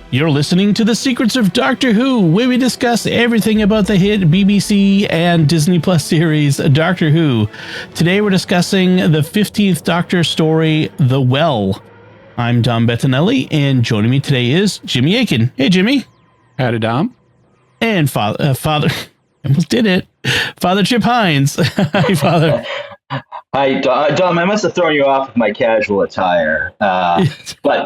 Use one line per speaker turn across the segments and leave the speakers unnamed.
You're listening to The Secrets of Doctor Who, where we discuss everything about the hit BBC and Disney Plus series Doctor Who. Today we're discussing the 15th Doctor story, The Well. I'm Dom Bettinelli, and joining me today is Jimmy Akin. Hey, Jimmy.
Howdy, Dom.
And Father, almost did it, Father Chip Hines. Hi, Father.
Hi, Dom. I must have thrown you off with my casual attire, but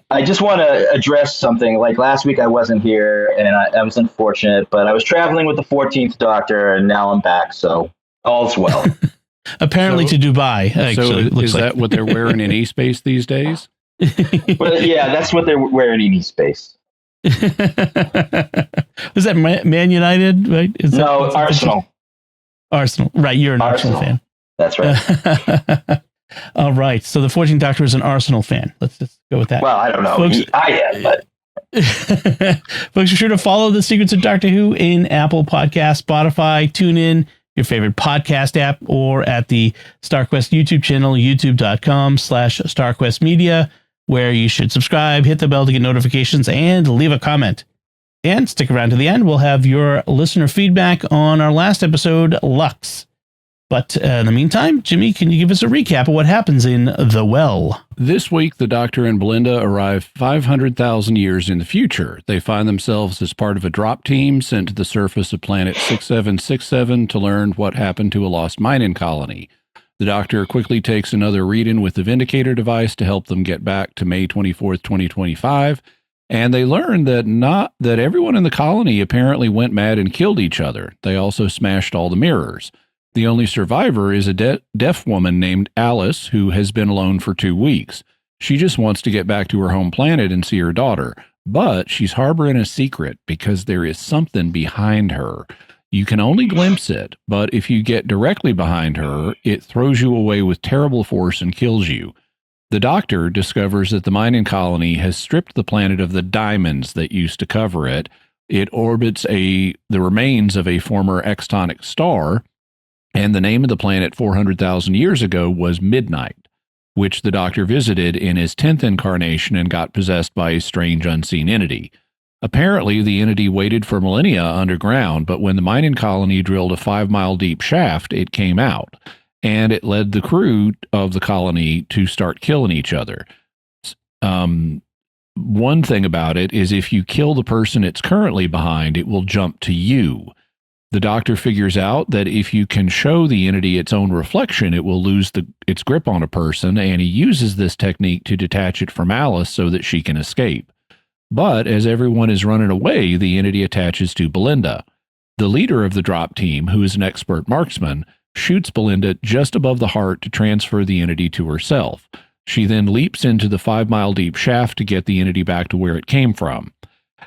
I just want to address something. Like last week, I wasn't here, and I was unfortunate. But I was traveling with the 14th Doctor, and now I'm back, so all's well.
Apparently to Dubai. Actually,
so is that what they're wearing in E-Space these days?
Well, yeah, that's what they're wearing in E-Space.
Was that Man United? Right?
No, Arsenal.
Arsenal. Right, you're an Arsenal fan.
That's right.
All right. So the 14th Doctor is an Arsenal fan. Let's just go with that.
Well, I don't know.
Folks,
I am, but
folks, be sure to follow The Secrets of Doctor Who in Apple Podcasts, Spotify, TuneIn, your favorite podcast app, or at the StarQuest YouTube channel, youtube.com/StarQuest Media, where you should subscribe, hit the bell to get notifications, and leave a comment. And stick around to the end. We'll have your listener feedback on our last episode, Lux. But in the meantime, Jimmy, can you give us a recap of what happens in The Well?
This week, the Doctor and Belinda arrive 500,000 years in the future. They find themselves as part of a drop team sent to the surface of planet 6767 to learn what happened to a lost mining colony. The Doctor quickly takes another read-in with the Vindicator device to help them get back to May 24th, 2025. And they learn that everyone in the colony apparently went mad and killed each other. They also smashed all the mirrors. The only survivor is a deaf woman named Alice, who has been alone for 2 weeks. She just wants to get back to her home planet and see her daughter, but she's harboring a secret because there is something behind her. You can only glimpse it, but if you get directly behind her, it throws you away with terrible force and kills you. The Doctor discovers that the mining colony has stripped the planet of the diamonds that used to cover it. It orbits the remains of a former extonic star, and the name of the planet 400,000 years ago was Midnight, which the Doctor visited in his 10th incarnation and got possessed by a strange unseen entity. Apparently, the entity waited for millennia underground, but when the mining colony drilled a 5-mile deep shaft, it came out, and it led the crew of the colony to start killing each other. One thing about it is if you kill the person it's currently behind, it will jump to you. The Doctor figures out that if you can show the entity its own reflection, it will lose its grip on a person, and he uses this technique to detach it from Alice so that she can escape. But as everyone is running away, the entity attaches to Belinda. The leader of the drop team, who is an expert marksman, shoots Belinda just above the heart to transfer the entity to herself. She then leaps into the 5-mile deep shaft to get the entity back to where it came from.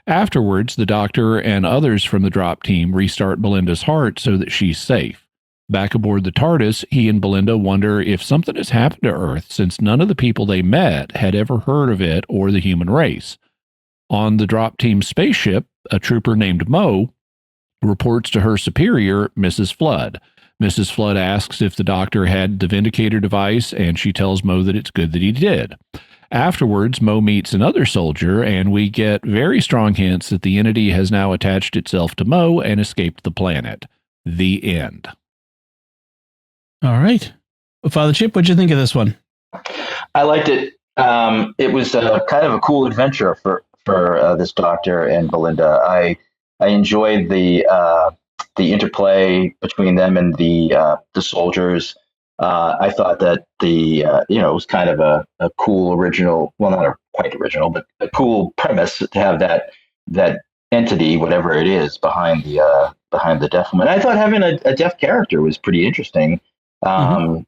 Afterwards, the Doctor and others from the drop team restart Belinda's heart so that she's safe. Back aboard the TARDIS, he and Belinda wonder if something has happened to Earth since none of the people they met had ever heard of it or the human race. On the drop team spaceship, a trooper named Mo reports to her superior, Mrs. Flood. Mrs. Flood asks if the Doctor had the Vindicator device, and she tells Mo that it's good that he did. Afterwards, Mo meets another soldier, and we get very strong hints that the entity has now attached itself to Mo and escaped the planet. The end.
All right. Father Chip, what'd you think of this one?
I liked it. It was kind of a cool adventure for this Doctor and Belinda. I enjoyed the interplay between them and the soldiers. I thought that it was kind of a cool original, well, not quite original, but a cool premise to have that entity, whatever it is, behind the deaf woman. I thought having a deaf character was pretty interesting. For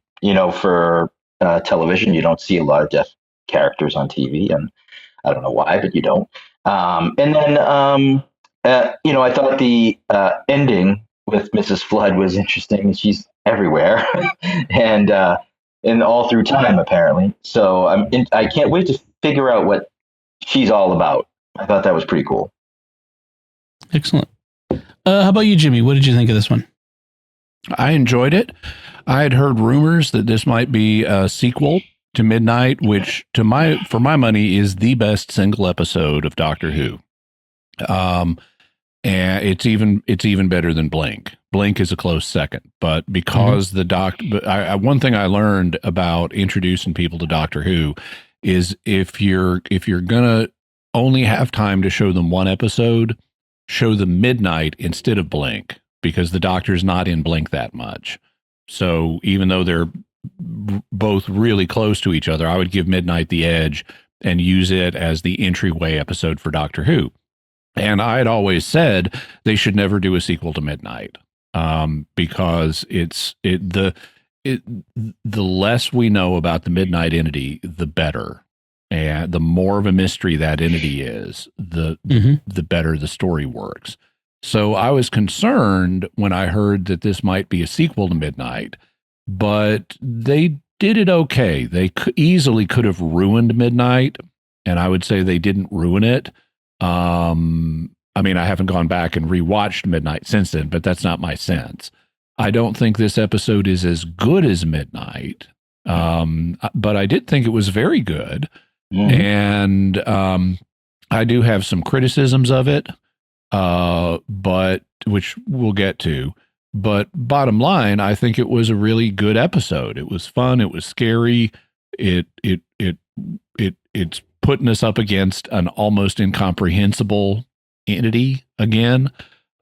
television, you don't see a lot of deaf characters on TV, and I don't know why, but you don't. I thought the ending with Mrs. Flood was interesting. She's everywhere and all through time, apparently. So I can't wait to figure out what she's all about. I thought that was pretty cool.
Excellent. How about you, Jimmy? What did you think of this one?
I enjoyed it. I had heard rumors that this might be a sequel to midnight, which for my money is the best single episode of Doctor Who. And it's even better than Blink. Blink is a close second, but because one thing I learned about introducing people to Doctor Who is if you're gonna only have time to show them one episode, show them midnight instead of Blink, because the Doctor's not in Blink that much. So even though they're both really close to each other, I would give midnight the edge and use it as the entryway episode for Doctor Who. And I had always said they should never do a sequel to Midnight, because the less we know about the Midnight entity, the better, and the more of a mystery that entity is, the better the story works. So I was concerned when I heard that this might be a sequel to Midnight, but they did it okay. They easily could have ruined Midnight, and I would say they didn't ruin it. I mean, I haven't gone back and rewatched Midnight since then, but that's not my sense. I don't think this episode is as good as Midnight, but I did think it was very good. And I do have some criticisms of it, but which we'll get to. But bottom line, I think it was a really good episode. It was fun. It was scary. It's putting us up against an almost incomprehensible entity again.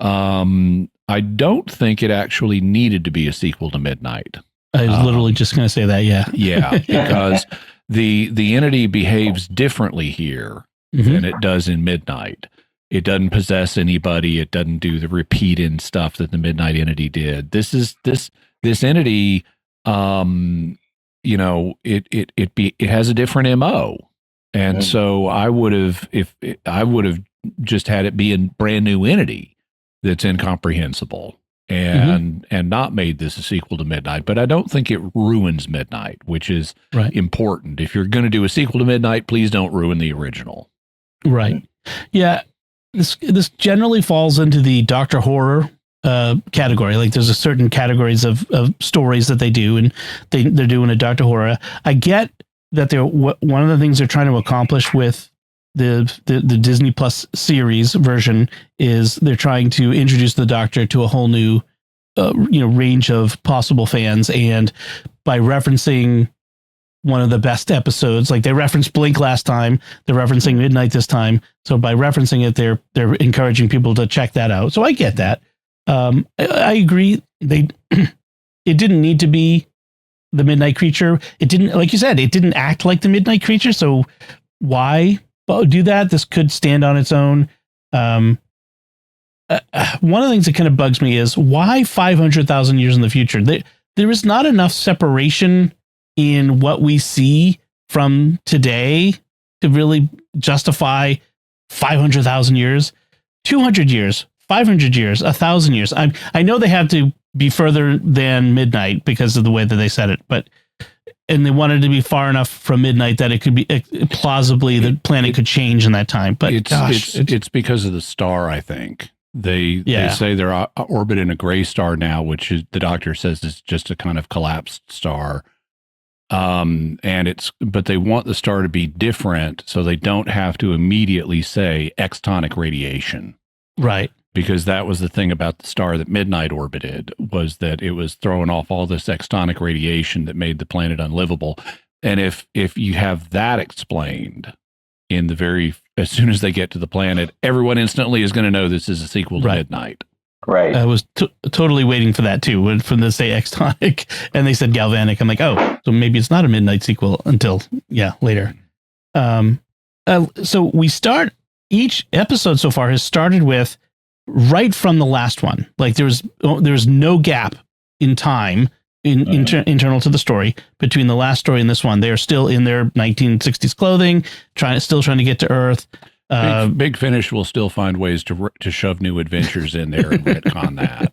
I don't think it actually needed to be a sequel to Midnight.
I was literally just going to say that. Yeah.
Yeah. Because the entity behaves differently here than it does in Midnight. It doesn't possess anybody. It doesn't do the repeat-in stuff that the Midnight entity did. This entity, it has a different MO. And so I would have just had it be a brand new entity that's incomprehensible and not made this a sequel to Midnight. But I don't think it ruins Midnight, which is important. If you're going to do a sequel to Midnight, please don't ruin the original.
Right. Yeah. This generally falls into the Doctor Horror category. Like there's a certain categories of stories that they do, and they're doing a Doctor Horror. I get that one of the things they're trying to accomplish with the Disney Plus series version is they're trying to introduce the Doctor to a whole new range of possible fans, and by referencing one of the best episodes, like they referenced Blink last time, they're referencing Midnight this time. So by referencing it, they're encouraging people to check that out. So I get that. I agree. It didn't need to be the Midnight Creature. It didn't, like you said, it didn't act like the Midnight Creature. So why do that? This could stand on its own. One of the things that kind of bugs me is why 500,000 years in the future? There is not enough separation in what we see from today to really justify 500,000 years, 200 years, 500 years, 1,000 years. I know they have to be further than Midnight because of the way that they said it, and they wanted to be far enough from Midnight that it could be plausibly the planet could change in that time. But
it's because of the star, I think. They say they're orbiting a gray star now, which is, the Doctor says is just a kind of collapsed star. But they want the star to be different so they don't have to immediately say extonic radiation.
Right.
Because that was the thing about the star that Midnight orbited, was that it was throwing off all this extonic radiation that made the planet unlivable. And if you have that explained as soon as they get to the planet, everyone instantly is going to know this is a sequel to Midnight.
Right.
I was totally waiting for that too. When they say extonic and they said galvanic, I'm like, oh, so maybe it's not a Midnight sequel until later. So we start, each episode so far has started with right from the last one. Like there's no gap in time internal to the story between the last story and this one. They are still in their 1960s clothing, still trying to get to Earth.
Big Finish will still find ways to shove new adventures in there and retcon that.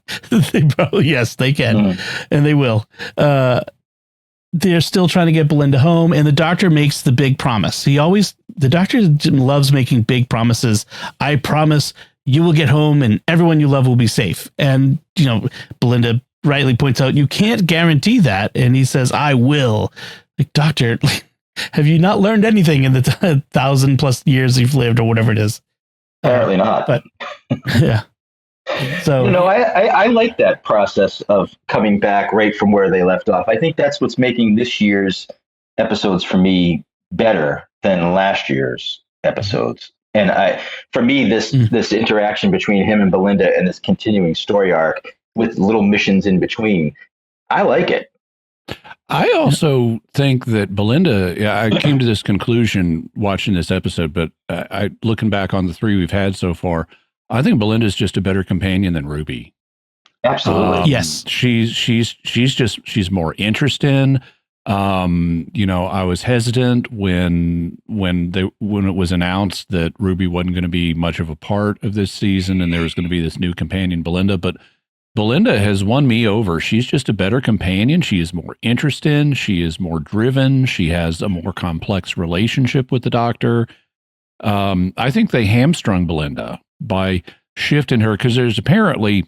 They probably, yes, they can, and they will. They're still trying to get Belinda home, and the Doctor makes the big promise. The Doctor loves making big promises. I promise you will get home, and everyone you love will be safe. And Belinda rightly points out, you can't guarantee that, and he says, I will. Like, Doctor, Have you not learned anything in the 1,000+ years you've lived, or whatever it is?
Apparently not.
But yeah. So
I like that process of coming back right from where they left off. I think that's what's making this year's episodes for me better than last year's episodes. And for me, this interaction between him and Belinda and this continuing story arc with little missions in between, I like it.
I also think that Belinda, I came to this conclusion watching this episode, but looking back on the 3 we've had so far, I think Belinda's just a better companion than Ruby.
Absolutely.
Yes.
She's more interesting. I was hesitant when it was announced that Ruby wasn't going to be much of a part of this season and there was going to be this new companion, Belinda, but Belinda has won me over. She's just a better companion. She is more interesting. She is more driven. She has a more complex relationship with the Doctor. I think they hamstrung Belinda by shifting her, because there's apparently,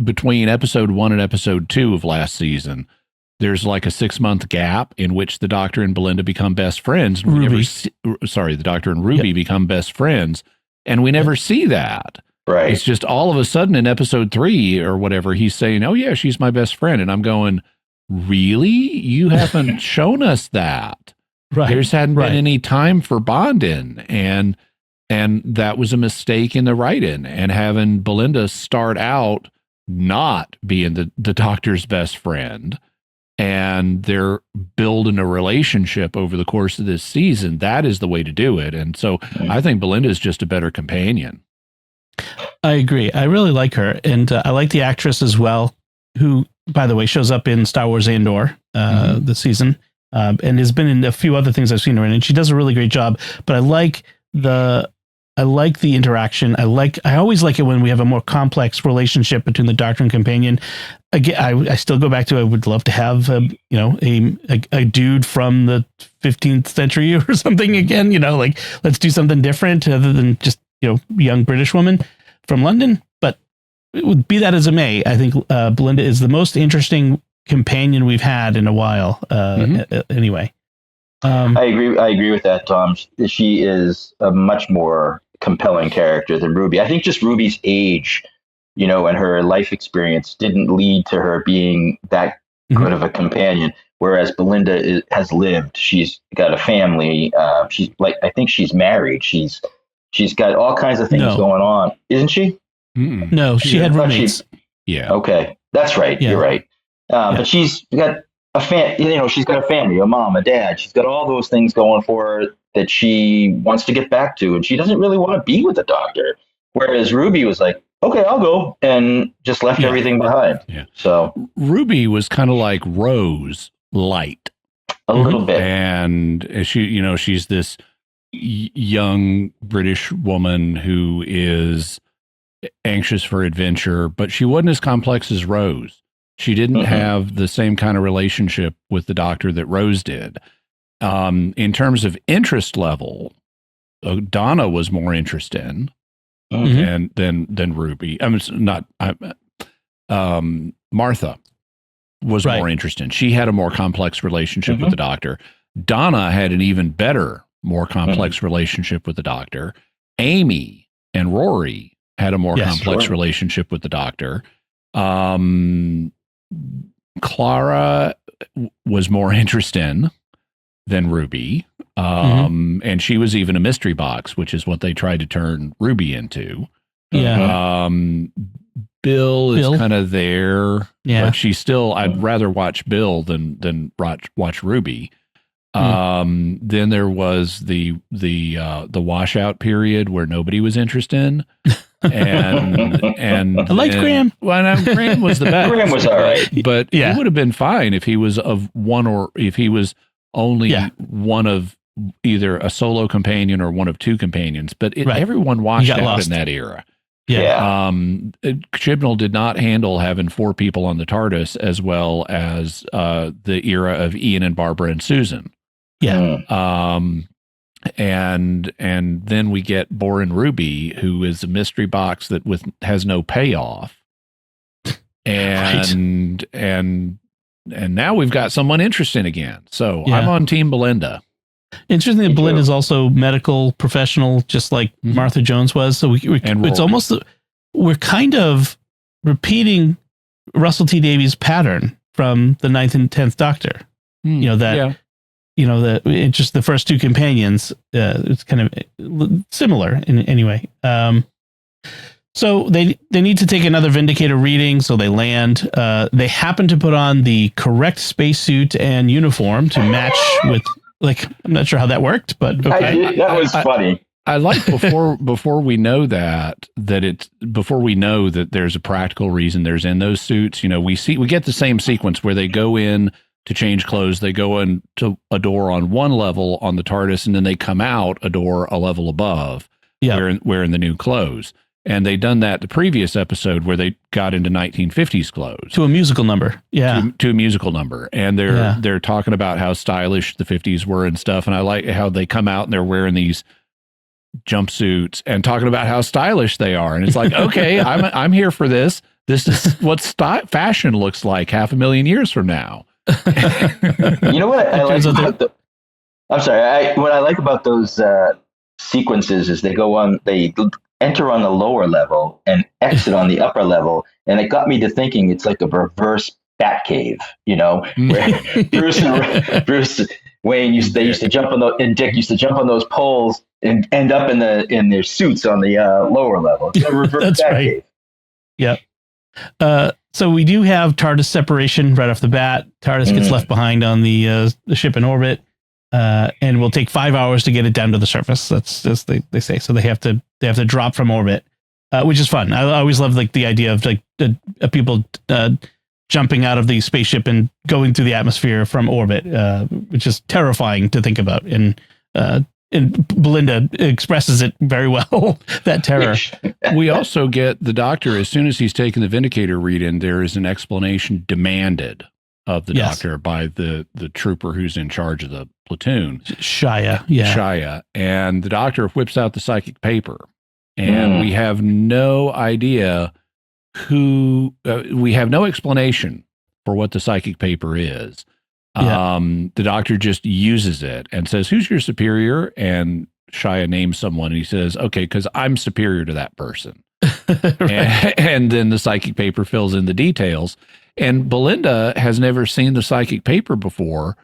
between episode 1 and episode 2 of last season, there's like a 6-month gap in which the Doctor and Belinda become best friends. The Doctor and Ruby become best friends, and we never see that.
Right.
It's just all of a sudden in episode 3 or whatever, he's saying, "Oh yeah, she's my best friend," and I'm going, "Really? You haven't shown us that."
Right.
There's hadn't been any time for bonding, and that was a mistake in the write-in, and having Belinda start out not being the Doctor's best friend, and they're building a relationship over the course of this season. That is the way to do it. And so I think Belinda is just a better companion.
I agree. I really like her. And I like the actress as well, who, by the way, shows up in Star Wars Andor this season, and has been in a few other things I've seen her in. And she does a really great job. But I like the interaction. I always like it when we have a more complex relationship between the Doctor and companion. Again, I still go back to, I would love to have a dude from the 15th century or something again. Like, let's do something different other than just young British woman from London. But it would be that as it may, I think Belinda is the most interesting companion we've had in a while. Anyway,
I agree with that, Tom. She is a much more compelling character than Ruby. I think just Ruby's age, and her life experience didn't lead to her being that good of a companion. Whereas Belinda has lived. She's got a family. I think she's married. She's got all kinds of things going on, isn't she?
Mm-mm.
No, she had roommates.
Yeah.
Okay, that's right. Yeah. You're right. But she's got she's got a family, a mom, a dad. She's got all those things going for her that she wants to get back to, and she doesn't really want to be with the Doctor. Whereas Ruby was like, "Okay, I'll go," and just left everything behind.
Yeah.
So
Ruby was kind of like Rose light,
a little bit,
and she's this young British woman who is anxious for adventure, but she wasn't as complex as Rose. She didn't have the same kind of relationship with the Doctor that Rose did. In terms of interest level, Donna was more interesting than Ruby. I mean, Martha was more interesting. She had a more complex relationship with the Doctor. Donna had an even better, more complex relationship with the Doctor. Amy and Rory had a more complex relationship with the Doctor. Clara was more interesting than Ruby. And she was even a mystery box, which is what they tried to turn Ruby into.
Yeah.
Bill is kind of there,
but
she's still, I'd rather watch Bill than watch Ruby. Then there was the washout period where nobody was interested. And
I liked Graham.
Well, Graham was the best.
Graham was all right,
but he would have been fine if he was of one, or if he was only one of either a solo companion or one of two companions. But everyone washed out lost in that era.
Yeah.
Chibnall did not handle having 4 people on the TARDIS as well as the era of Ian and Barbara and Susan.
Yeah.
And then we get Borin Ruby, who is a mystery box that has no payoff. And now we've got someone interesting again. So I'm on Team Belinda.
Interestingly,
Me too.
Belinda is also medical professional, just like Martha Jones was. So it's almost, we're kind of repeating Russell T Davies' pattern from the 9th and 10th Doctor. You know, that, you know, it's just the first two companions, it's kind of similar in any way. So they need to take another Vindicator reading, so they land. They happen to put on the correct spacesuit and uniform to match with, like, I'm not sure how that worked, but okay.
That was funny.
I like before we know before we know that there's a practical reason there's in those suits. You know, we get the same sequence where they go in to change clothes. They go into a door on one level on the TARDIS, and then they come out a door a level above, wearing the new clothes. And they done that the previous episode where they got into 1950s clothes
to a musical number. Yeah.
To a musical number. And they're talking about how stylish the 50s were and stuff. And I like how they come out and they're wearing these jumpsuits and talking about how stylish they are. And it's like, okay, I'm here for this. This is what fashion looks like 500,000 years from now.
You know what I like about what I like about those sequences is they enter on the lower level and exit on the upper level, and it got me to thinking it's like a reverse Batcave, you know, where Bruce Wayne used to jump on and Dick used to jump on those poles and end up in their suits on the lower level. It's a reverse Batcave.
Right. Yeah. So we do have TARDIS separation right off the bat. TARDIS gets left behind on the ship in orbit. And will take 5 hours to get it down to the surface. That's as they say. So they have to drop from orbit, which is fun. I always love like the idea of like people jumping out of the spaceship and going through the atmosphere from orbit, which is terrifying to think about. And Belinda expresses it very well, that terror.
We also get the Doctor, as soon as he's taken the Vindicator read-in, there is an explanation demanded of the Doctor by the trooper who's in charge of the platoon. Shia. And the Doctor whips out the psychic paper. And we have no idea we have no explanation for what the psychic paper is. The Doctor just uses it and says, "Who's your superior?" And Shia names someone, and he says, "Okay, because I'm superior to that person." and then the psychic paper fills in the details. And Belinda has never seen the psychic paper before,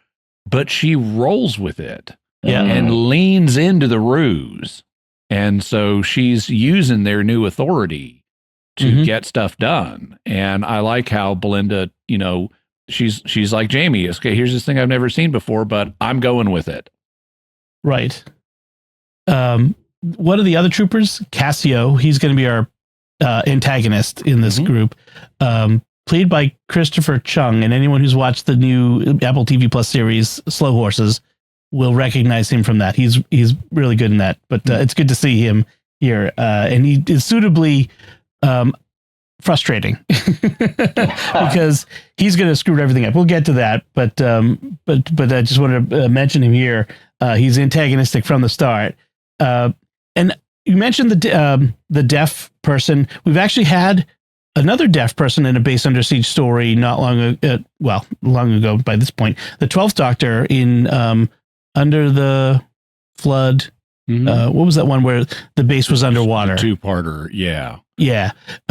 but she rolls with it and leans into the ruse. And so she's using their new authority to get stuff done. And I like how Belinda, you know, she's like Jamie. Okay, here's this thing I've never seen before, but I'm going with it.
Right. One of the other troopers, Cassio, he's going to be our antagonist in this group. Played by Christopher Chung, and anyone who's watched the new Apple TV Plus series Slow Horses will recognize him from that. He's really good in that, but it's good to see him here, and he is suitably frustrating because he's going to screw everything up. We'll get to that, but I just want to mention him here. He's antagonistic from the start, and you mentioned the deaf person. We've actually had another deaf person in a Base Under Siege story not long ago by this point. The 12th Doctor in Under the Flood. What was that one where the base was underwater?
The two-parter, yeah.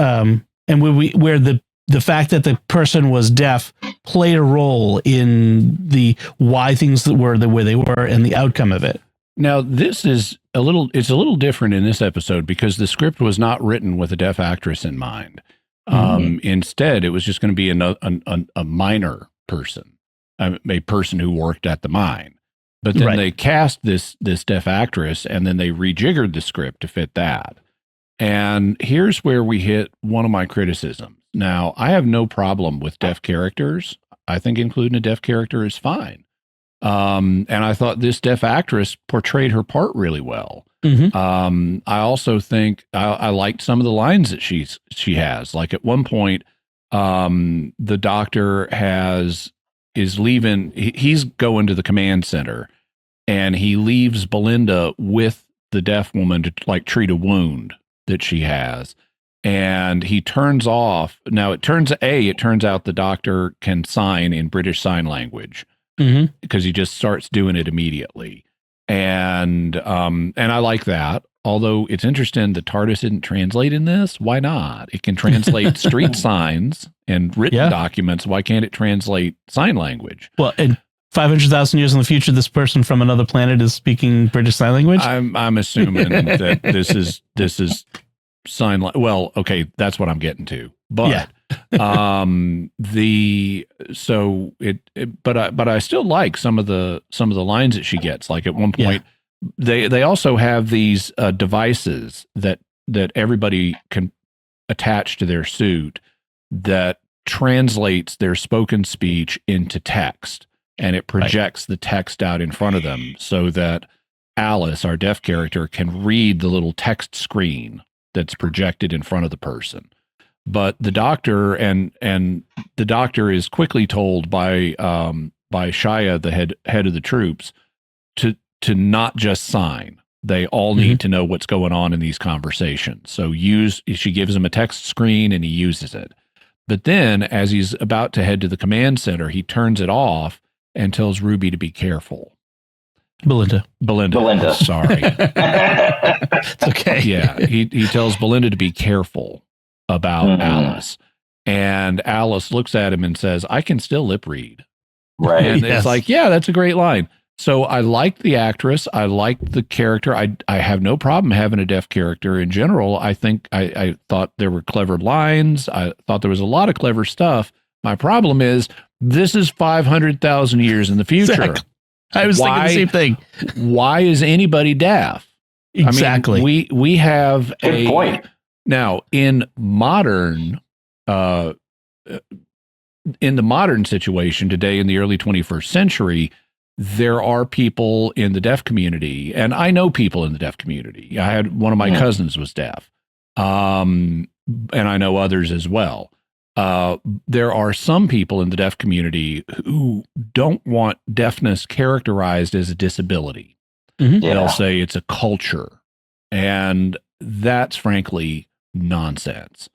And where the fact that the person was deaf played a role in the why things were the way they were and the outcome of it.
Now, this is a little different in this episode because the script was not written with a deaf actress in mind. Instead, it was just going to be a minor person, a person who worked at the mine. But then they cast this deaf actress, and then they rejiggered the script to fit that. And here's where we hit one of my criticisms. Now, I have no problem with deaf characters. I think including a deaf character is fine. And I thought this deaf actress portrayed her part really well. I also think I liked some of the lines that she has. Like at one point, the Doctor is leaving. He's going to the command center, and he leaves Belinda with the deaf woman to like treat a wound that she has. And he turns off. Now it turns out the Doctor can sign in British Sign Language because he just starts doing it immediately. and I like that. Although it's interesting, the TARDIS didn't translate in this. Why not? It can translate street signs and written documents. Why can't it translate sign language?
Well, in 500,000 years in the future, this person from another planet is speaking British Sign Language.
I'm assuming that this is sign. Well, okay, that's what I'm getting to. But but I still like some of the lines that she gets. Like at one point. Yeah. They also have these devices that everybody can attach to their suit that translates their spoken speech into text, and it projects the text out in front of them so that Alice, our deaf character, can read the little text screen that's projected in front of the person. But the doctor and the doctor is quickly told by Shia, the head of the troops, to not just sign. They all need to know what's going on in these conversations. So she gives him a text screen and he uses it. But then as he's about to head to the command center, he turns it off and tells Ruby to be careful.
Belinda.
Sorry.
It's okay.
Yeah. He tells Belinda to be careful about Alice. And Alice looks at him and says, I can still lip read.
Right.
And it's like, yeah, that's a great line. So I liked the actress. I liked the character. I have no problem having a deaf character in general. I think I thought there were clever lines. I thought there was a lot of clever stuff. My problem is this is 500,000 years in the future.
Exactly. I was thinking the same thing.
Why is anybody deaf?
Exactly.
I mean, we have
Good point.
Now in the modern situation today in the early 21st century, there are people in the deaf community, and I know people in the deaf community. I had one of my cousins was deaf, and I know others as well. There are some people in the deaf community who don't want deafness characterized as a disability. They'll say it's a culture, and that's frankly nonsense.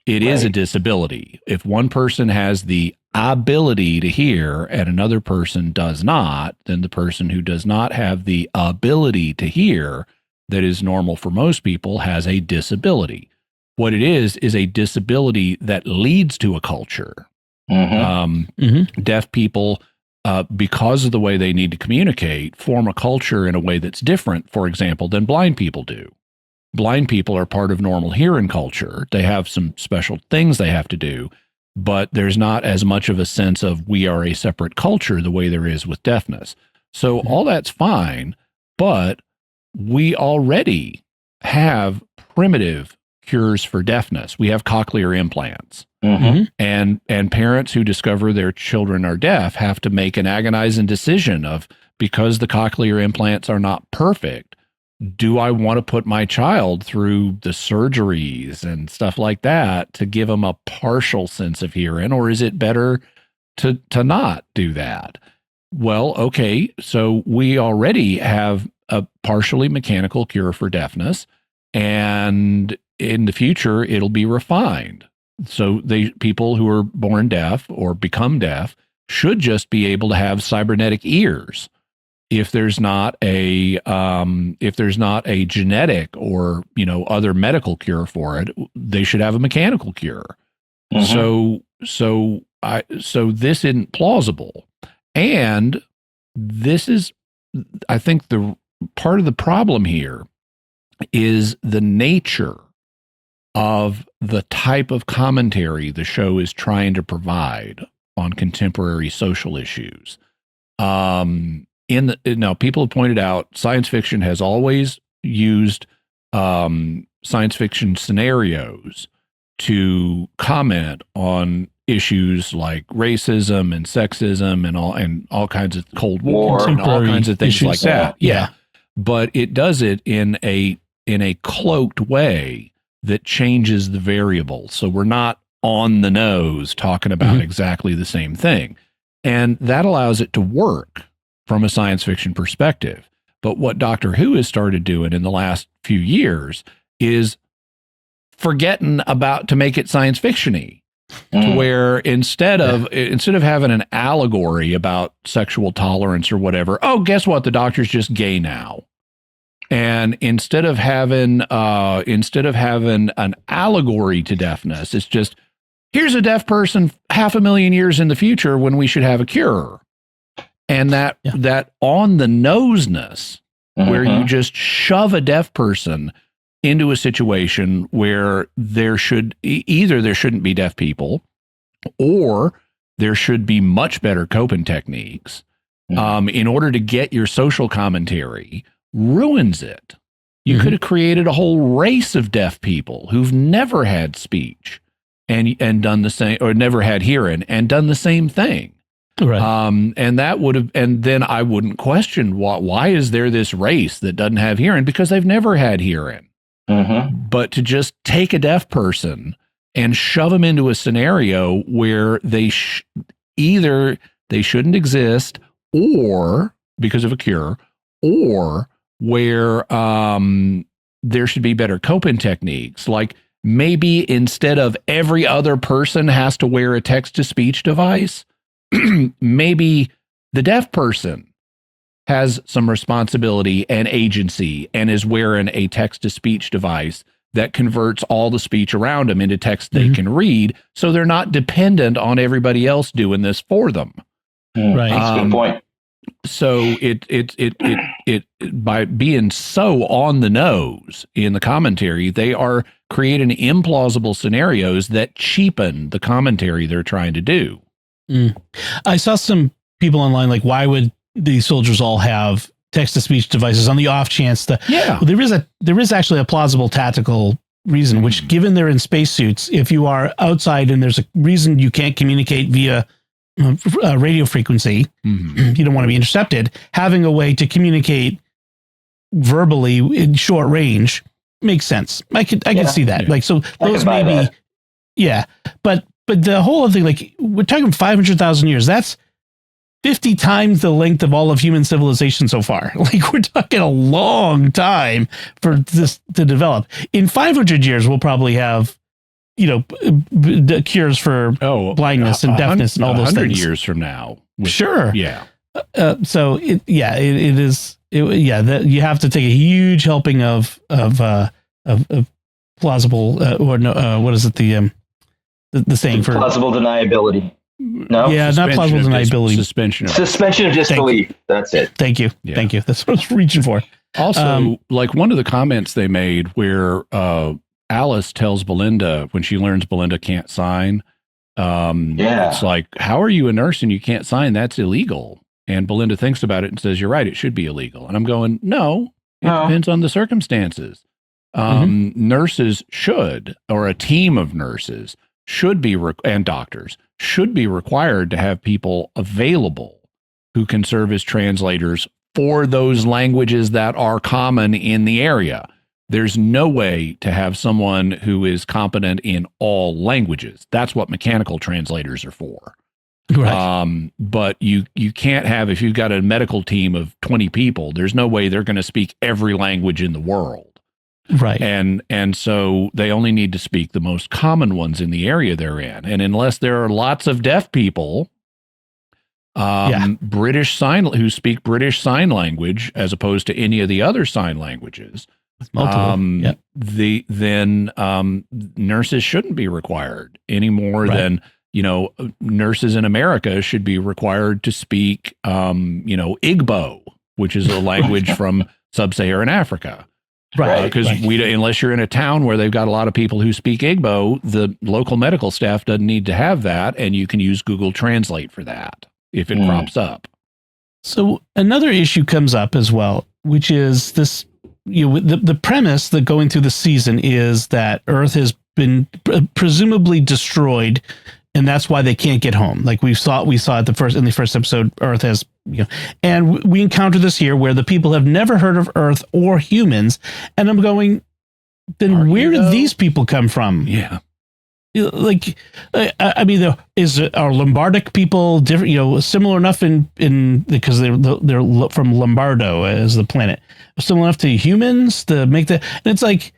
It is a disability. If one person has the ability to hear and another person does not, then the person who does not have the ability to hear that is normal for most people has a disability. What it is a disability that leads to a culture. Deaf people, because of the way they need to communicate, form a culture in a way that's different, for example, than blind people do. Blind people are part of normal hearing culture. They have some special things they have to do, but there's not as much of a sense of we are a separate culture the way there is with deafness. So all that's fine, but we already have primitive cures for deafness. We have cochlear implants. And parents who discover their children are deaf have to make an agonizing decision of, because the cochlear implants are not perfect, do I want to put my child through the surgeries and stuff like that to give them a partial sense of hearing, or is it better to not do that? Well, okay, so we already have a partially mechanical cure for deafness, and in the future it'll be refined. So people who are born deaf or become deaf should just be able to have cybernetic ears. If there's not a genetic or other medical cure for it, they should have a mechanical cure. So this isn't plausible, and this is, I think, the part of the problem here is the nature of the type of commentary the show is trying to provide on contemporary social issues. Now, people have pointed out science fiction has always used science fiction scenarios to comment on issues like racism and sexism and all kinds of Cold War and all kinds of things like that. Yeah. But it does it in a cloaked way that changes the variables. So we're not on the nose talking about exactly the same thing. And that allows it to work from a science fiction perspective. But what Doctor Who has started doing in the last few years is forgetting about to make it science fiction-y. to where instead of having an allegory about sexual tolerance or whatever, oh, guess what? The doctor's just gay now. And instead of having an allegory to deafness, it's just, here's a deaf person 500,000 years in the future when we should have a cure. And that on the noseness, where you just shove a deaf person into a situation where there shouldn't be deaf people, or there should be much better coping techniques in order to get your social commentary, ruins it. You could have created a whole race of deaf people who've never had speech and done the same, or never had hearing and done the same thing. Right. And that would have, and then I wouldn't question why is there this race that doesn't have hearing? Because they've never had hearing. But to just take a deaf person and shove them into a scenario where they either they shouldn't exist, or because of a cure, or where there should be better coping techniques. Like maybe instead of every other person has to wear a text-to-speech device, maybe the deaf person has some responsibility and agency and is wearing a text-to-speech device that converts all the speech around them into text they can read, so they're not dependent on everybody else doing this for them.
Right.
That's a good point.
So it by being so on the nose in the commentary, they are creating implausible scenarios that cheapen the commentary they're trying to do.
I saw some people online like, why would these soldiers all have text-to-speech devices on the off chance that there is actually a plausible tactical reason, which, given they're in spacesuits, if you are outside and there's a reason you can't communicate via radio frequency, you don't want to be intercepted, having a way to communicate verbally in short range makes sense. I could see that. Like, so those maybe, but the whole other thing, like, we're talking 500,000 years. That's 50 times the length of all of human civilization so far. Like, we're talking a long time for this to develop. In 500 years, we'll probably have, the cures for blindness and deafness and all those things.
100 years from now.
Sure.
Yeah.
So it is. You have to take a huge helping of plausible what is it, the saying for
plausible deniability. No,
not plausible deniability.
Suspension of disbelief. That's it.
Thank you.
Yeah.
Thank you. That's what I was reaching for.
Also, like one of the comments they made where Alice tells Belinda, when she learns Belinda can't sign, it's like, how are you a nurse and you can't sign? That's illegal. And Belinda thinks about it and says, you're right, it should be illegal. And I'm going, no, it depends on the circumstances. Nurses should, or a team of nurses should be, and doctors should be required to have people available who can serve as translators for those languages that are common in the area. There's no way to have someone who is competent in all languages. That's what mechanical translators are for. Right. But you can't have, if you've got a medical team of 20 people, there's no way they're going to speak every language in the world.
Right.
And so they only need to speak the most common ones in the area they're in. And unless there are lots of deaf people, who speak British Sign Language as opposed to any of the other sign languages, nurses shouldn't be required any more than, nurses in America should be required to speak, Igbo, which is a language from sub-Saharan Africa. Right. Because unless you're in a town where they've got a lot of people who speak Igbo, the local medical staff doesn't need to have that. And you can use Google Translate for that if it crops up.
So another issue comes up as well, which is this, the premise that going through the season is that Earth has been presumably destroyed, and that's why they can't get home. Like we saw in the first episode, Earth has, and we encounter this here where the people have never heard of Earth or humans. And I'm going, then where did these people come from?
Yeah.
Like, I mean, are Lombardic people different, similar enough in because they're from Lombardo as the planet, similar enough to humans to make that. And it's like,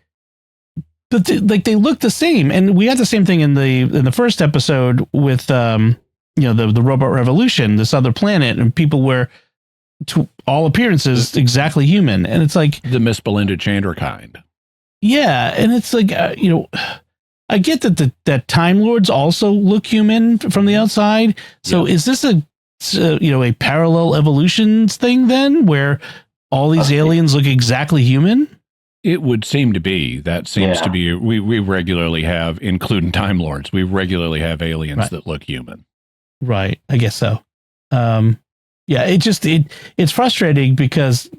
but they look the same, and we had the same thing in the first episode with the robot revolution, this other planet, and people were to all appearances exactly human, and it's like
the Miss Belinda Chandra kind.
Yeah, and it's like I get that Time Lords also look human from the outside. So is this a parallel evolutions thing then, where all these aliens look exactly human?
It would seem to be. That seems to be. We regularly have, including Time Lords, we regularly have aliens that look human.
Right. I guess so. It's frustrating because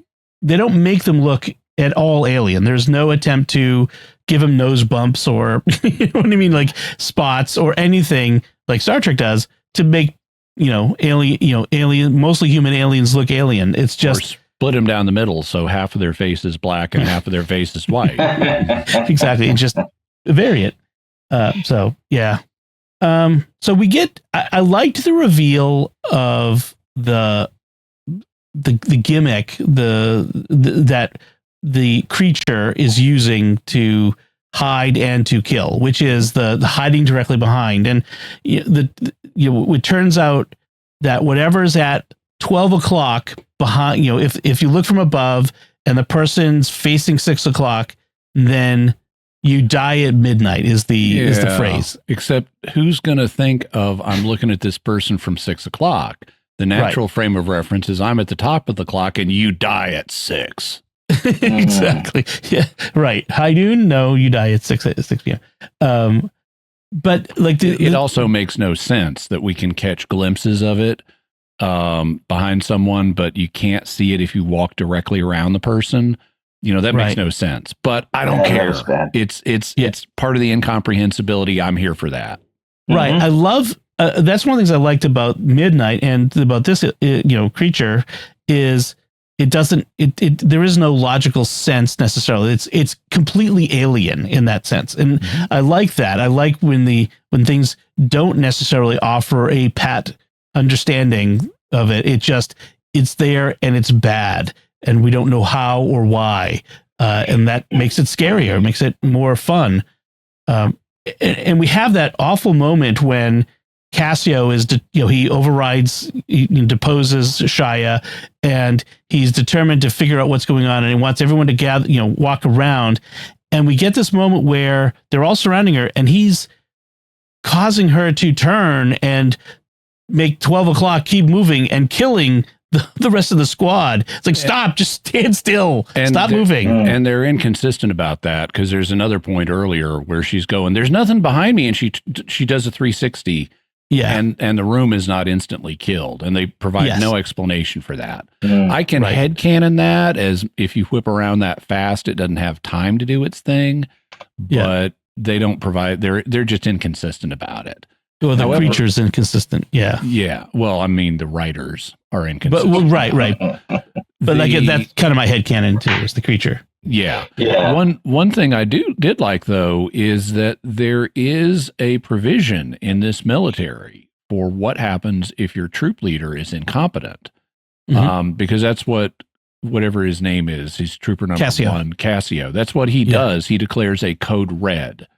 they don't make them look at all alien. There's no attempt to give them nose bumps or you know what I mean, like spots or anything like Star Trek does to make alien, mostly human aliens look alien. It's just
split them down the middle, so half of their face is black and half of their face is white.
Exactly. It's just variant. So we get. I liked the reveal of the gimmick that the creature is using to hide and to kill, which is the hiding directly behind. And it turns out that whatever's at 12 o'clock behind, if you look from above and the person's facing 6 o'clock, then you die at midnight is the phrase.
Except who's going to think of, I'm looking at this person from 6 o'clock. The natural frame of reference is I'm at the top of the clock and you die at 6.
Exactly. Yeah. Right. High noon. No, you die at 6 p.m. But like
it also makes no sense that we can catch glimpses of it behind someone, but you can't see it if you walk directly around the person. That makes no sense. But I don't care. It's part of the incomprehensibility. I'm here for that.
Right. I love. That's one of the things I liked about Midnight and about this creature is. There is no logical sense necessarily. It's completely alien in that sense. And I like that. I like when things don't necessarily offer a pat understanding of it. It's there and it's bad and we don't know how or why. And that makes it scarier, makes it more fun. And we have that awful moment when Cassio is, he overrides, he deposes Shia, and he's determined to figure out what's going on, and he wants everyone to gather, walk around. And we get this moment where they're all surrounding her, and he's causing her to turn and make 12 o'clock keep moving and killing the rest of the squad. It's like, stop, just stand still, stop moving.
And they're inconsistent about that because there's another point earlier where she's going, there's nothing behind me, and she does a 360. Yeah. And the room is not instantly killed, and they provide no explanation for that. I can headcanon that as if you whip around that fast, it doesn't have time to do its thing, but they don't provide, they're just inconsistent about it.
Well, the creature's inconsistent. Yeah.
Yeah. Well, I mean, the writers are inconsistent.
But right. But that's kind of my headcanon too, is the creature.
Yeah. One thing I did like though is that there is a provision in this military for what happens if your troop leader is incompetent. Because that's whatever his name is, he's trooper number one, Cassio. That's what he does. He declares a code red.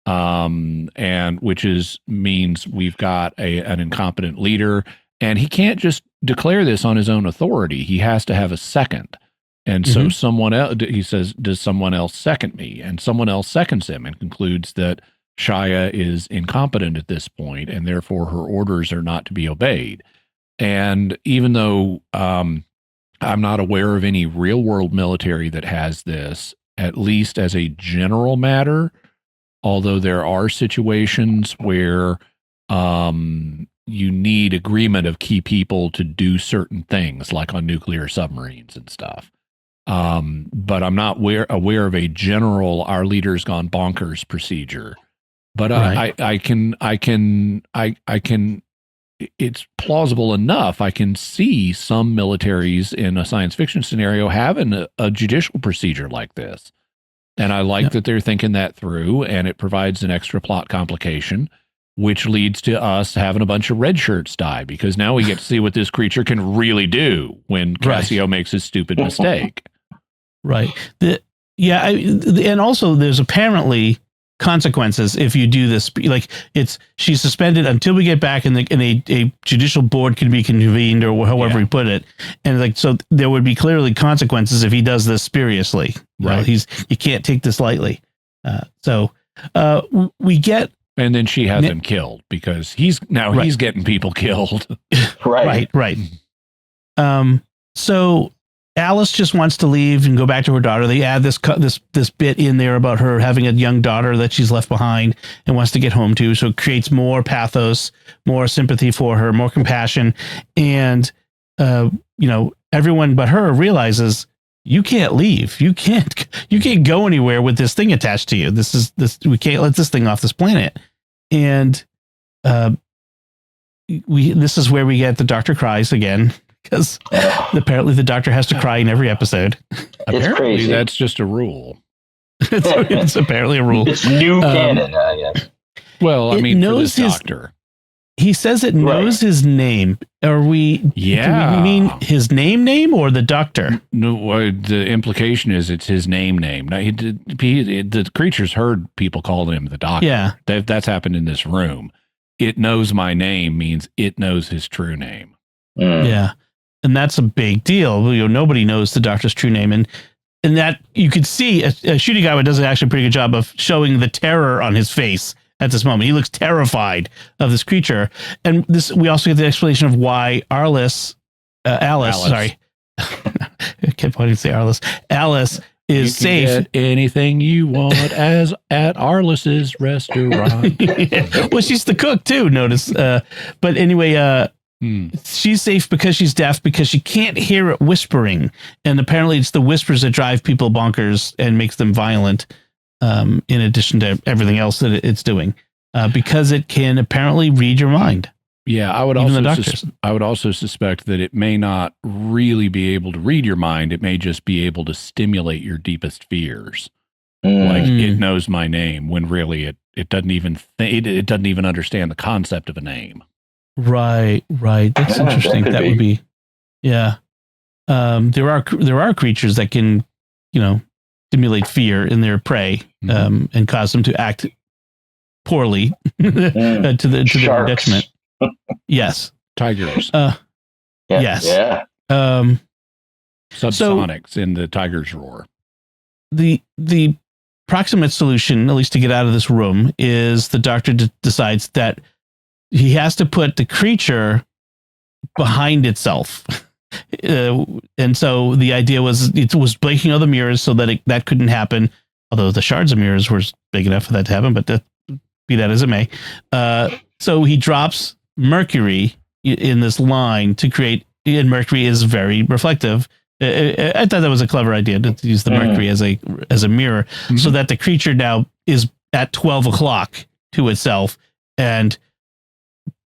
And which means we've got an incompetent leader, and he can't just declare this on his own authority. He has to have a second. And so someone else, he says, does someone else second me? And someone else seconds him and concludes that Shia is incompetent at this point, and therefore her orders are not to be obeyed. And even though I'm not aware of any real world military that has this, at least as a general matter, although there are situations where you need agreement of key people to do certain things, like on nuclear submarines and stuff. But I'm not aware of a general "our leader's gone bonkers" procedure. But I can. It's plausible enough. I can see some militaries in a science fiction scenario having a judicial procedure like this, and I like that they're thinking that through, and it provides an extra plot complication, which leads to us having a bunch of red shirts die, because now we get to see what this creature can really do when Cassio makes his stupid mistake.
Right. Yeah, and also there's apparently consequences if you do this. Like she's suspended until we get back, and a judicial board can be convened, or however he put it. And like, so there would be clearly consequences if he does this spuriously.
Right.
You can't take this lightly. We get.
And then she has him killed because he's getting people killed.
Right.
So Alice just wants to leave and go back to her daughter. They add this bit in there about her having a young daughter that she's left behind and wants to get home to. So it creates more pathos, more sympathy for her, more compassion. And, everyone but her realizes you can't leave. You can't go anywhere with this thing attached to you. We can't let this thing off this planet. And, this is where we get the doctor cries again. Because apparently the doctor has to cry in every episode.
It's crazy.
That's just a rule.
it's apparently a rule.
It's new canon. Yes.
Well, I mean, for this doctor.
He says it knows his name. Are we? Yeah. Do we mean his name or the doctor?
No. The implication is it's his name. Now, the creatures heard people calling him the doctor.
Yeah.
That's happened in this room. It knows my name means it knows his true name.
Yeah. And that's a big deal. Nobody knows the doctor's true name. And that you could see a shooting guy does actually a pretty good job of showing the terror on his face at this moment. He looks terrified of this creature. And we also get the explanation of why Alice, sorry. I kept wanting to say Alice. Alice is safe.
Get anything you want at Arliss's restaurant.
Well, she's the cook too, notice. But anyway, she's safe because she's deaf, because she can't hear it whispering. And apparently it's the whispers that drive people bonkers and makes them violent, in addition to everything else that it's doing, because it can apparently read your mind.
Yeah, I would also suspect that it may not really be able to read your mind. It may just be able to stimulate your deepest fears. Like it knows my name when really it doesn't even it doesn't even understand the concept of a name.
Right. That's interesting. That would be, yeah. There are creatures that can, stimulate fear in their prey, and cause them to act poorly to their detriment. Yes.
Tigers.
Yes.
Yeah.
Subsonics in the tiger's roar.
The proximate solution, at least to get out of this room, is the doctor decides that he has to put the creature behind itself. And so the idea was it was breaking all the mirrors so that that couldn't happen. Although the shards of mirrors were big enough for that to happen, but be that as it may. So he drops Mercury in this line to create, and Mercury is very reflective. I thought that was a clever idea to use the Mercury as a mirror, so that the creature now is at 12 o'clock to itself, and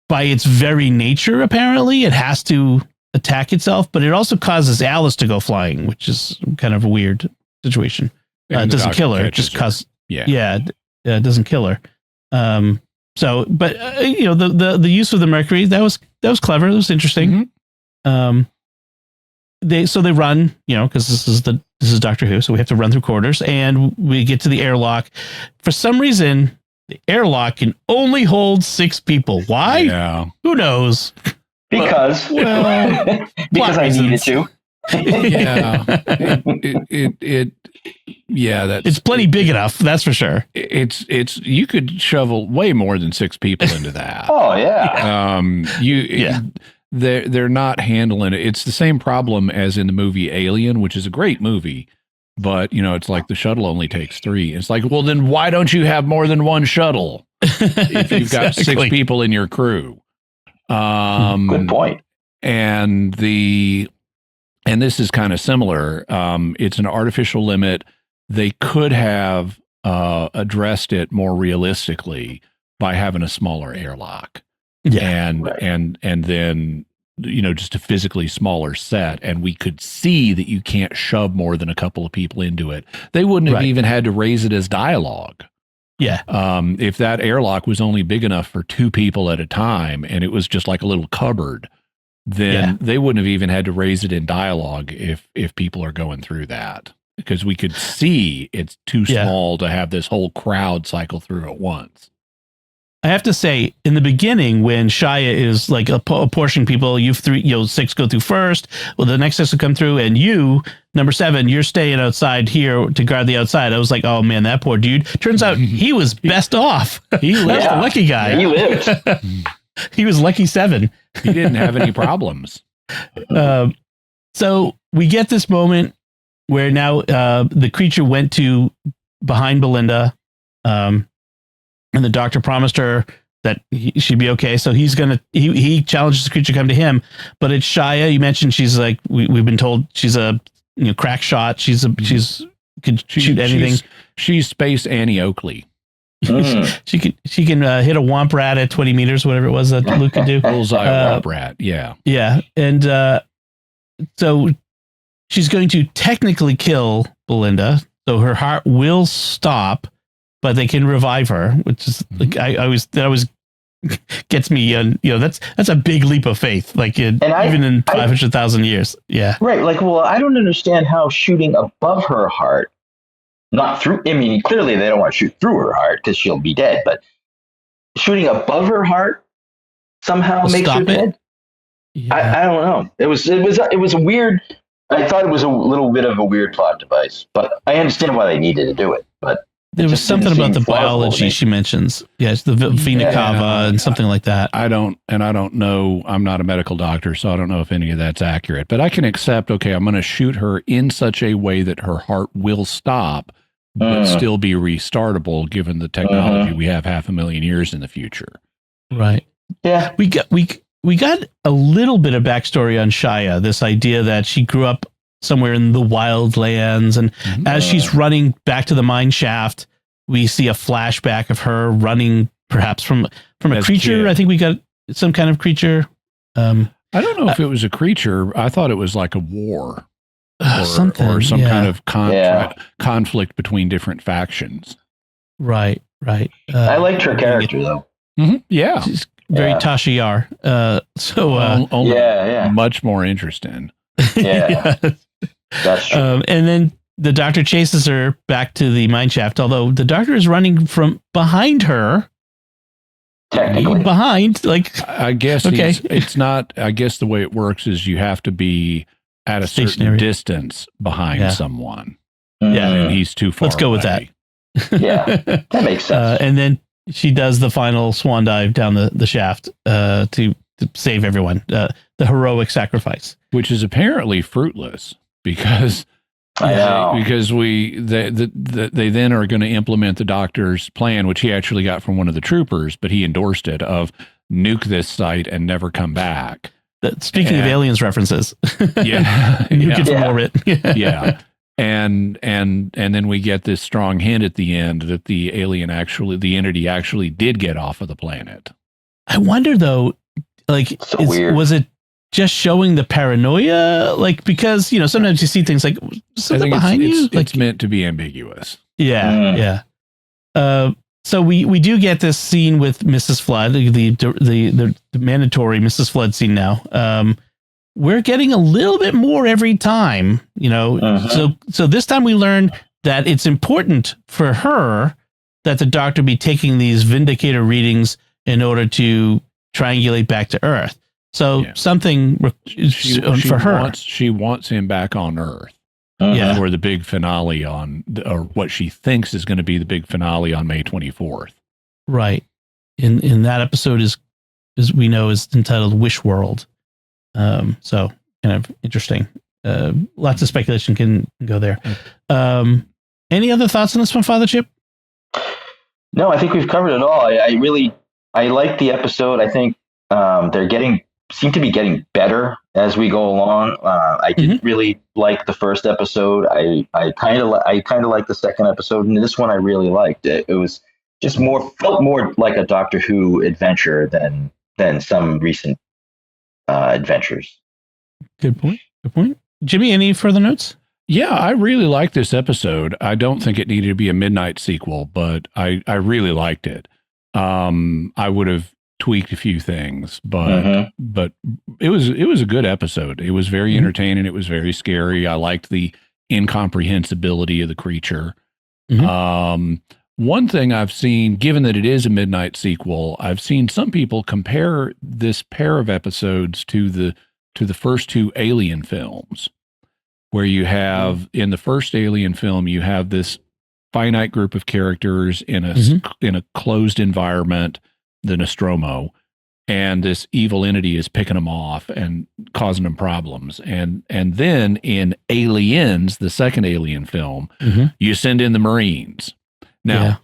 by its very nature, apparently, it has to attack itself, but it also causes Alice to go flying, which is kind of a weird situation. It doesn't kill her, just cause. It doesn't kill her. So, but the use of the Mercury, that was clever. That was interesting. They run, because this is Doctor Who, so we have to run through corridors, and we get to the airlock. For some reason, the airlock can only hold 6 people. Why?
Yeah.
Who knows?
Because because I needed to.
It's plenty big enough, that's for sure.
It's you could shovel way more than 6 people into that.
Oh yeah.
They're not handling it. It's the same problem as in the movie Alien, which is a great movie, but it's like the shuttle only takes 3. It's like, well, then why don't you have more than one shuttle if you've got 6 people in your crew?
Good point.
And this is kind of similar. It's an artificial limit. They could have addressed it more realistically by having a smaller airlock. Yeah, and then just a physically smaller set, and we could see that you can't shove more than a couple of people into it. They wouldn't have even had to raise it as dialogue.
Yeah.
If that airlock was only big enough for 2 people at a time, and it was just like a little cupboard, then they wouldn't have even had to raise it in dialogue if people are going through that. because we could see it's too small to have this whole crowd cycle through at once.
I have to say, in the beginning, when Shia is like apportioning people, six go through first. Well, the next six will come through, and you, number 7, you're staying outside here to guard the outside. I was like, oh man, that poor dude. Turns out he was best off. He was the lucky guy.
He lived.
He was lucky 7.
He didn't have any problems.
So we get this moment where now the creature went to behind Belinda. And the doctor promised her that she'd be okay. So he challenges the creature to come to him, but it's Shia. You mentioned she's like, we've been told she's a crack shot. She could shoot anything.
She's Space Annie Oakley.
She can hit a womp rat at 20 meters, whatever it was that Luke could do.
Bullseye womp rat. Yeah.
Yeah. And so she's going to technically kill Belinda. So her heart will stop, but they can revive her, which is like that always gets me. That's a big leap of faith. Like even in 500,000 years, yeah,
right. Like, well, I don't understand how shooting above her heart, not through. I mean, clearly they don't want to shoot through her heart because she'll be dead. But shooting above her heart somehow makes her dead. Yeah. I don't know. It was a weird. I thought it was a little bit of a weird plot device, but I understand why they needed to do it. But
there was something about the biology she mentions. Yes, the vena cava and something like that.
I don't know. I'm not a medical doctor, so I don't know if any of that's accurate. But I can accept, okay, I'm going to shoot her in such a way that her heart will stop, but still be restartable given the technology we have 500,000 years in the future.
Right.
Yeah.
We got a little bit of backstory on Shia, this idea that she grew up somewhere in the wild lands. And as she's running back to the mine shaft, we see a flashback of her running perhaps from a creature. I think we got some kind of creature.
I don't know if it was a creature. I thought it was like a war or some kind of conflict between different factions.
Right.
I liked her character though.
Yeah.
She's very Tasha Yar.
Much more interesting.
Yeah. That's true.
And then the doctor chases her back to the mine shaft, although the doctor is running from behind her.
Technically.
Behind, like,
I guess it's not. I guess the way it works is you have to be at a certain distance behind someone.
Yeah.
And he's too far.
Let's go with that.
Yeah. That makes sense.
And then she does the final swan dive down the shaft to save everyone. The heroic sacrifice.
Which is apparently fruitless. Because they then are going to implement the doctor's plan, which he actually got from one of the troopers, but he endorsed it, of nuke this site and never come back.
Speaking of aliens references,
nuke
it from orbit.
And then we get this strong hint at the end that the entity actually did get off of the planet.
I wonder though, like, was it just showing the paranoia, like, because sometimes you see things like something behind you.
It's meant to be ambiguous.
Yeah. So we do get this scene with Mrs. Flood, the mandatory Mrs. Flood scene now. We're getting a little bit more every time, So this time we learn that it's important for her that the doctor be taking these vindicator readings in order to triangulate back to Earth. So something for her.
She wants him back on Earth. For the big finale or what she thinks is going to be the big finale on May 24th.
Right. In that episode is we know is entitled Wish World. So kind of interesting. Lots of speculation can go there. Any other thoughts on this one, Father Chip?
No, I think we've covered it all. I like the episode. I think they're seem to be getting better as we go along. I didn't really like the first episode. I kind of like the second episode, and this one I really liked. It was just felt more like a Doctor Who adventure than some recent adventures.
Good point. Jimmy, any further notes?
Yeah, I really like this episode. I don't think it needed to be a midnight sequel, but I really liked it. I would have tweaked a few things, but it was a good episode. It was very entertaining. It was very scary. I liked the incomprehensibility of the creature.
Mhm.
One thing I've seen, given that it is a midnight sequel, I've seen some people compare this pair of episodes to the first two Alien films, where you have in the first Alien film you have this finite group of characters in a closed environment, the Nostromo, and this evil entity is picking them off and causing them problems. And then in Aliens, the second Alien film, you send in the Marines. Now,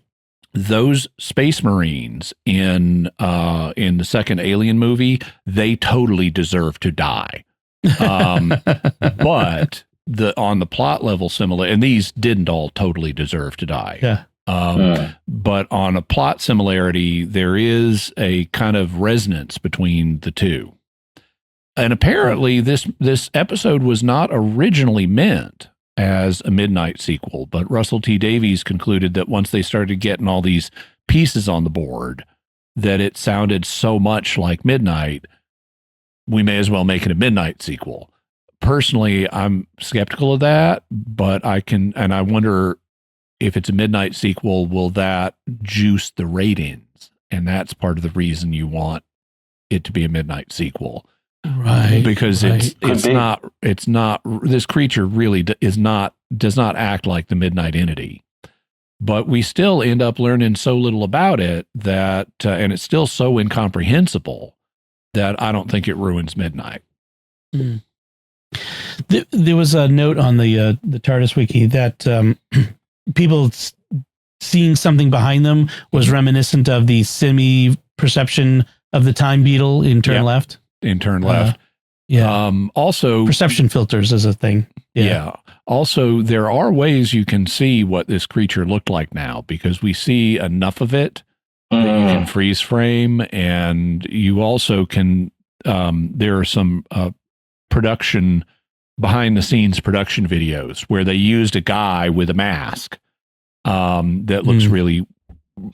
those Space Marines in the second Alien movie, they totally deserve to die. But on the plot level similar, and these didn't all totally deserve to die.
Yeah.
But on a plot similarity, there is a kind of resonance between the two. And apparently this episode was not originally meant as a midnight sequel, but Russell T. Davies concluded that once they started getting all these pieces on the board, that it sounded so much like Midnight, we may as well make it a midnight sequel. Personally, I'm skeptical of that, but I wonder if it's a midnight sequel, will that juice the ratings? And that's part of the reason you want it to be a midnight sequel.
Right.
Because it's not this creature really does not act like the midnight entity. But we still end up learning so little about it that and it's still so incomprehensible that I don't think it ruins Midnight.
Mm. There was a note on the TARDIS wiki that people seeing something behind them was reminiscent of the semi-perception of the time beetle in Turn Left.
In Turn Left. Also,
perception filters is a thing.
Yeah. Also, there are ways you can see what this creature looked like now, because we see enough of it that you can freeze frame, and you also can. There are some behind the scenes production videos where they used a guy with a mask that looks really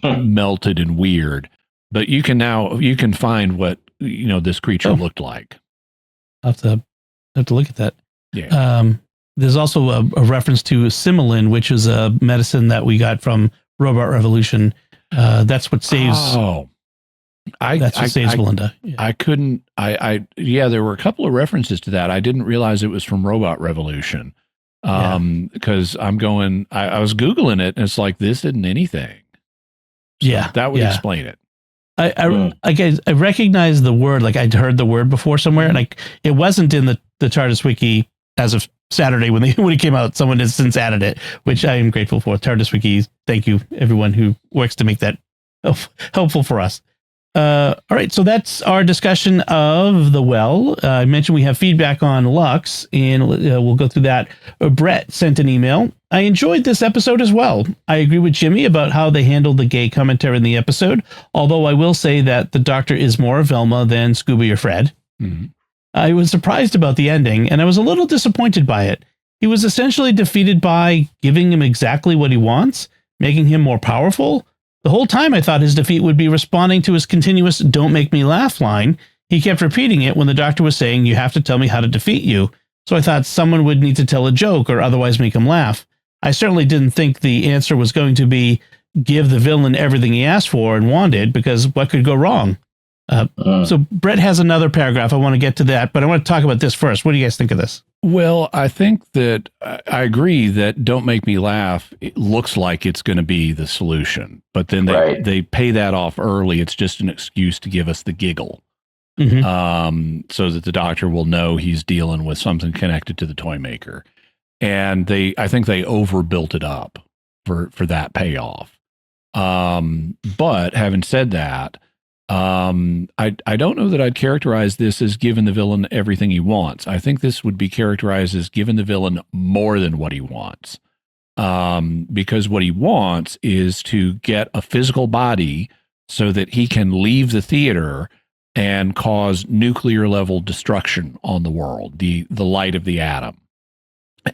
melted and weird. But you can find what this creature looked like.
I'll have to look at that.
Yeah.
There's also a reference to Similin, which is a medicine that we got from Robot Revolution. That's what saves.
Oh,
that's what saves Belinda. Yeah.
I couldn't. There were a couple of references to that. I didn't realize it was from Robot Revolution. Because I was Googling it, and it's like, this isn't anything. So that would explain it.
I recognize the word, like I'd heard the word before somewhere, and it wasn't in the TARDIS wiki as of Saturday when it came out. Someone has since added it, which I am grateful for. TARDIS wiki, thank you everyone who works to make that helpful for us. All right, so that's our discussion of The Well. I mentioned we have feedback on Lux, and we'll go through that. Brett sent an email. I enjoyed this episode as well. I agree with Jimmy about how they handled the gay commentary in the episode, although I will say that the Doctor is more Velma than Scooby or Fred. Mm-hmm. I was surprised about the ending, and I was a little disappointed by it. He was essentially defeated by giving him exactly what he wants, making him more powerful. The whole time I thought his defeat would be responding to his continuous "don't make me laugh" line. He kept repeating it when the Doctor was saying, "You have to tell me how to defeat you." So I thought someone would need to tell a joke or otherwise make him laugh. I certainly didn't think the answer was going to be give the villain everything he asked for and wanted, because what could go wrong? So Brett has another paragraph. I want to get to that, but I want to talk about this first. What do you guys think of this?
Well, I think that I agree that "don't make me laugh" it looks like it's going to be the solution, but then they pay that off early. It's just an excuse to give us the giggle, so that the Doctor will know he's dealing with something connected to the toy maker. And I think they overbuilt it up for that payoff. But having said that, I don't know that I'd characterize this as giving the villain everything he wants. I think this would be characterized as giving the villain more than what he wants. Because what he wants is to get a physical body so that he can leave the theater and cause nuclear level destruction on the world, the light of the atom.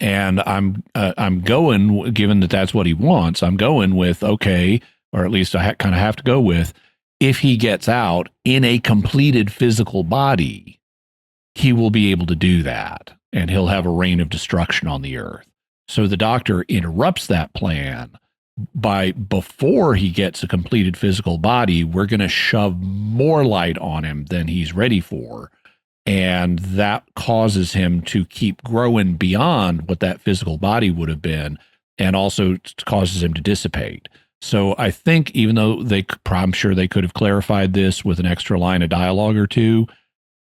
And I'm going, given that that's what he wants, I'm going with, okay, or at least I kind of have to go with, if he gets out in a completed physical body, he will be able to do that, and he'll have a reign of destruction on the earth. So the Doctor interrupts that plan before he gets a completed physical body. We're going to shove more light on him than he's ready for. And that causes him to keep growing beyond what that physical body would have been, and also causes him to dissipate. So I think, even though I'm sure they could have clarified this with an extra line of dialogue or two,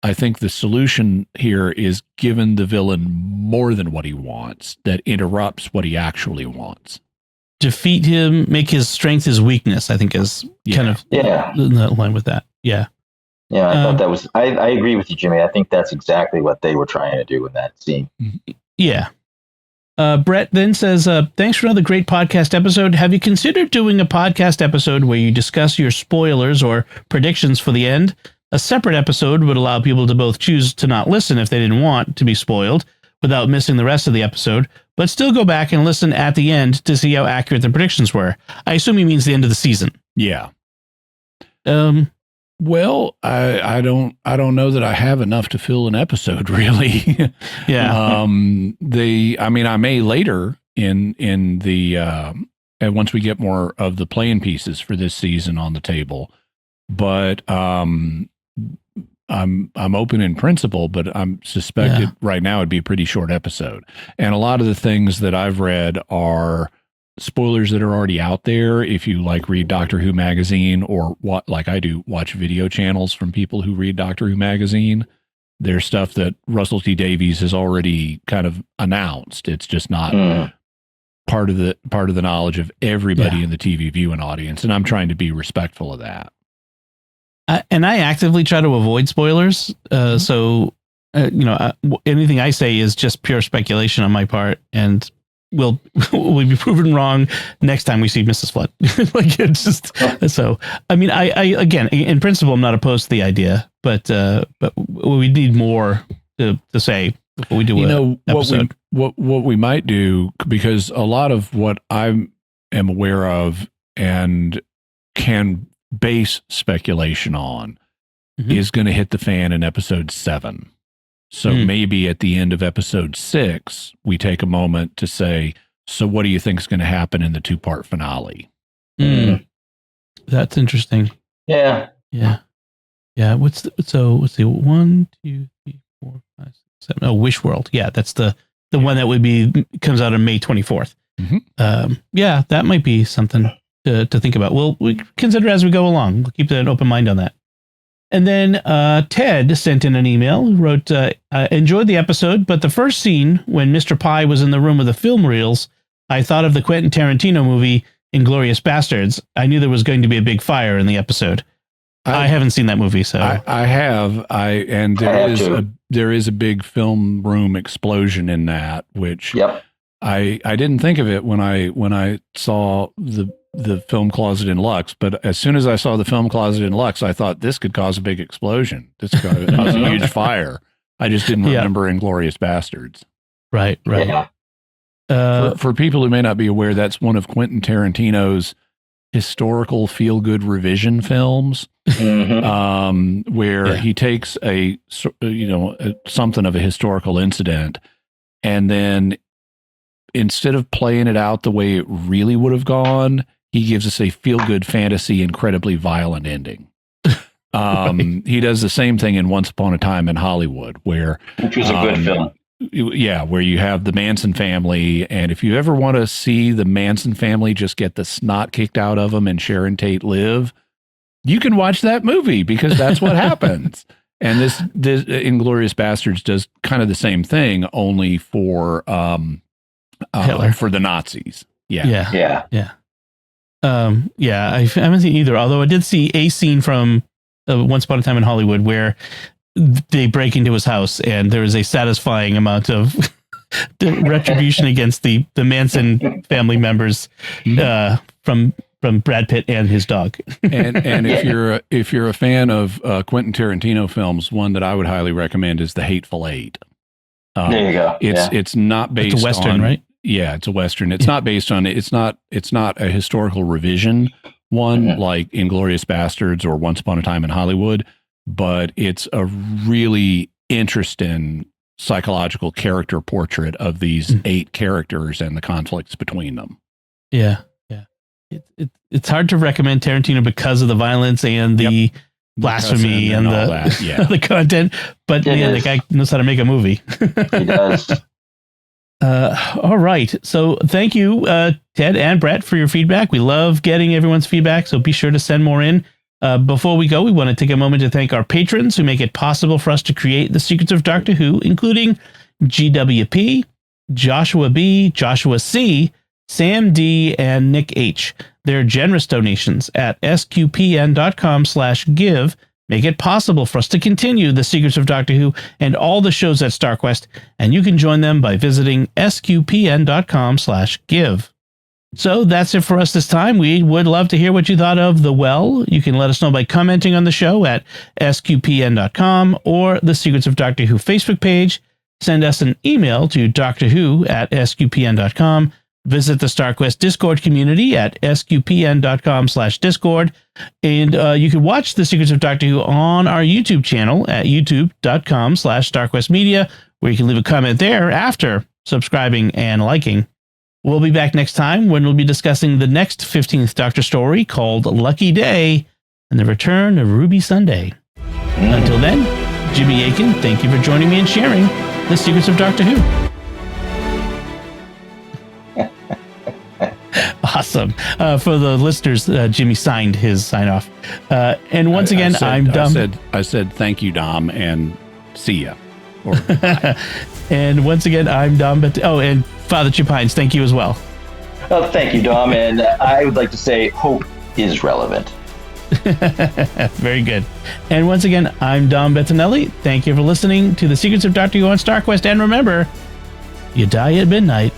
I think the solution here is given the villain more than what he wants, that interrupts what he actually wants.
Defeat him, make his strength his weakness, I think is kind of in line with that. Yeah.
Yeah, I thought that was, I agree with you, Jimmy. I think that's exactly what they were trying to do in that scene.
Yeah. Brett then says, thanks for another great podcast episode. Have you considered doing a podcast episode where you discuss your spoilers or predictions for the end? A separate episode would allow people to both choose to not listen if they didn't want to be spoiled without missing the rest of the episode, but still go back and listen at the end to see how accurate the predictions were. I assume he means the end of the season.
Yeah. Well, I don't know that I have enough to fill an episode, really.
Yeah.
I may later in the and once we get more of the playing pieces for this season on the table, but I'm open in principle, but I'm suspected right now it'd be a pretty short episode, and a lot of the things that I've read are spoilers that are already out there. If you read Doctor Who magazine, or what, like I do, watch video channels from people who read Doctor Who magazine, there's stuff that Russell T Davies has already kind of announced. It's just not part of the knowledge of everybody in the TV viewing audience, and I'm trying to be respectful of that.
And I actively try to avoid spoilers. So anything I say is just pure speculation on my part, and we'll be proven wrong next time we see Mrs. Flood. It's just so. I mean, I again, in principle, I'm not opposed to the idea, but we need more to say before we do an episode.
What we might do, because a lot of what I am aware of and can base speculation on is going to hit the fan in episode 7. So maybe at the end of episode 6, we take a moment to say, so what do you think is going to happen in the 2-part finale?
That's interesting.
Yeah.
Let's see. 1, 2, 3, 4, 5, 6, 7. Oh, Wish World. Yeah, that's the one that comes out on May 24th. That might be something to think about. We consider as we go along. We'll keep an open mind on that. And then Ted sent in an email, who wrote, enjoyed the episode, but the first scene when Mr. Pye was in the room with the film reels, I thought of the Quentin Tarantino movie Inglourious Bastards. I knew there was going to be a big fire in the episode. I haven't seen that movie, so
I have. There is a big film room explosion in that, which I didn't think of it when I saw the film closet in Lux, but as soon as I saw the film closet in Lux, I thought this could cause a big explosion. This could cause a huge fire. I just didn't remember Inglourious Bastards.
Right.
Yeah.
For people who may not be aware, that's one of Quentin Tarantino's historical feel-good revision films, where he takes something of a historical incident, and then instead of playing it out the way it really would have gone, he gives us a feel-good fantasy, incredibly violent ending. He does the same thing in Once Upon a Time in Hollywood, which was a good film. Yeah, where you have the Manson family, and if you ever want to see the Manson family just get the snot kicked out of them and Sharon Tate live, you can watch that movie, because that's what happens. And this Inglourious Bastards does kind of the same thing, only for the Nazis.
Yeah. I haven't seen either, although I did see a scene from Once Upon a Time in Hollywood where they break into his house and there is a satisfying amount of retribution against the Manson family members from Brad Pitt and his dog.
and if you're a fan of Quentin Tarantino films, one that I would highly recommend is The Hateful Eight.
There you go.
It's not based
it's a Western,
on,
right?
Yeah, it's a Western. It's not based on, it's not a historical revision one like Inglourious Bastards or Once Upon a Time in Hollywood, but it's a really interesting psychological character portrait of these 8 characters and the conflicts between them.
Yeah. It's hard to recommend Tarantino because of the violence and the blasphemy and the the content, but the guy knows how to make a movie.
He does.
All right. So thank you, Ted and Brett, for your feedback. We love getting everyone's feedback, so be sure to send more in. Before we go, we want to take a moment to thank our patrons who make it possible for us to create the Secrets of Doctor Who, including GWP, Joshua B, Joshua C, Sam D, and Nick H. Their generous donations at sqpn.com/give make it possible for us to continue the Secrets of Doctor Who and all the shows at StarQuest, and you can join them by visiting sqpn.com/give. So that's it for us this time. We would love to hear what you thought of The Well. You can let us know by commenting on the show at sqpn.com or the Secrets of Doctor Who Facebook page. Send us an email to drwho@sqpn.com. Visit the StarQuest Discord community at sqpn.com/discord. And you can watch the Secrets of Doctor Who on our YouTube channel at youtube.com/StarQuestMedia, where you can leave a comment there after subscribing and liking. We'll be back next time when we'll be discussing the next 15th Doctor story called Lucky Day and the Return of Ruby Sunday. Until then, Jimmy Akin, thank you for joining me and sharing the Secrets of Doctor Who. Awesome. For the listeners, Jimmy signed his sign off. And once again, I'm Dom.
I said thank you, Dom, and see ya.
And once again, I'm Dom. And Father Chip Hines, thank you as well.
Well, thank you, Dom. And I would like to say hope is relevant.
Very good. And once again, I'm Dom Bettinelli. Thank you for listening to the Secrets of Doctor Who on StarQuest. And remember, you die at midnight.